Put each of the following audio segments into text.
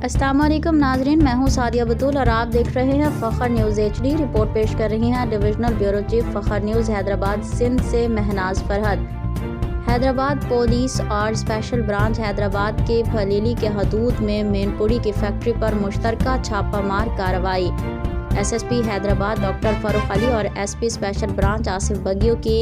अस्सलाम वालेकुम नाजरीन, मैं हूँ सादिया बतूल और आप देख रहे हैं फ़ख्र न्यूज़ HD। रिपोर्ट पेश कर रही हैं divisional bureau chief Fakhr news Hyderabad Sindh से महनाज फरहत। हैदराबाद पुलिस और स्पेशल ब्रांच हैदराबाद के फलीली के हदूद में मेनपुरी की फैक्ट्री पर मुश्तरका छापामार कार्रवाई। SSP हैदराबाद डॉक्टर फारूक अली और SP स्पेशल ब्रांच आसिफ बगियों की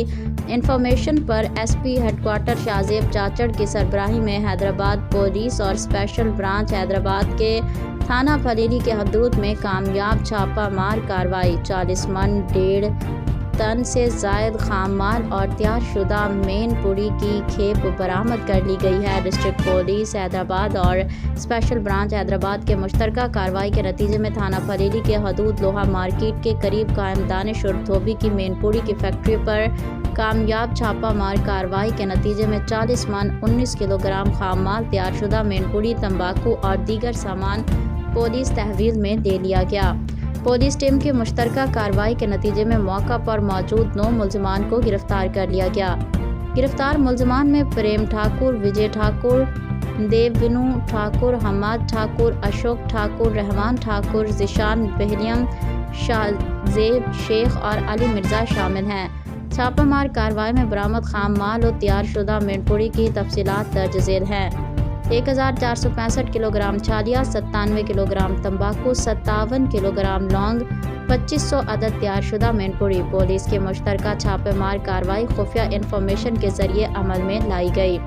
इंफॉर्मेशन पर SP हेडक्वार्टर शाहजेब चाचड़ की सरबराही में हैदराबाद पुलिस और स्पेशल ब्रांच हैदराबाद के थाना फलीली के हदूद में कामयाब छापा मार कार्रवाई। 40 मन 1.5 टन से जायद खाम माल और तैयार शुदा मेन पुरी की खेप बरामद कर ली गई है। डिस्ट्रिक्ट पुलिस हैदराबाद और स्पेशल ब्रांच हैदराबाद के मुश्तरका कार्रवाई के नतीजे में थाना फलीली के हदूद लोहा मार्केट के करीब कायम दानिश और धोबी की मेन पुरी की फैक्ट्री पर कामयाब छापा मार कार्रवाई के नतीजे में 40 मन 19 किलोग्राम खाम माल, तैयार शुदा मेन पुरी, तंबाकू और दीगर सामान पुलिस तहवील में ले लिया गया। पुलिस टीम की मुश्तरका कार्रवाई के नतीजे में मौका पर मौजूद 9 मुल्ज़िमान को गिरफ्तार कर लिया गया। गिरफ्तार मुल्ज़िमान में प्रेम ठाकुर, विजय ठाकुर, देवविनु ठाकुर, हमाद ठाकुर, अशोक ठाकुर, रहमान ठाकुर, जिशान बहलियम, शाहजेब शेख और अली मिर्ज़ा शामिल हैं। छापामार कार्रवाई में बरामद खाम माल और तैयार शुदा मेनपुरी की तफसीलात दर्ज झेल हैं। 1465 किलोग्राम छालिया, 97 किलोग्राम तंबाकू, 57 किलोग्राम लौंग, 2500 अदद तैयार शुदा मेनपुरी। पुलिस की मुश्तरका छापेमार कार्रवाई खुफिया इंफॉर्मेशन के जरिए अमल में लाई गई।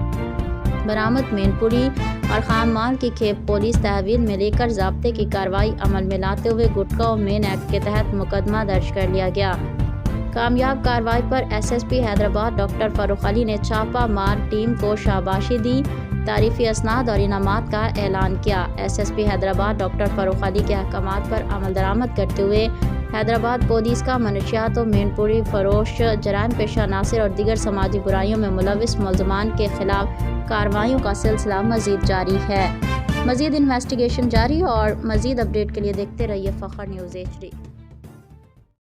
बरामद मेनपुरी और खाम माल की खेप पुलिस तहवील में लेकर ज़ाब्ते की कार्रवाई अमल में लाते हुए गुटखा और मेन एक्ट के तहत मुकदमा दर्ज कर लिया गया। कामयाब कार्रवाई पर SSP हैदराबाद डॉक्टर फारूक अली ने छापा मार टीम को शाबाशी दी, तारीफी असनाद और इनामात का ऐलान किया। SSP हैदराबाद डॉक्टर फारूक अली के अहकामात पर अमल दरामद करते हुए हैदराबाद पुलिस का मनशियात और मेनपुरी फरोश, जराइम पेशा नासिर और दीगर समाजी बुराइयों में मुलविस मुल्ज़िमान के खिलाफ कार्रवाइयों का सिलसिला मज़ीद जारी है। मज़ीद इन्वेस्टिगेशन जारी और मज़ीद अपडेट के लिए देखते रहिए फ़ख्र न्यूज़ HD।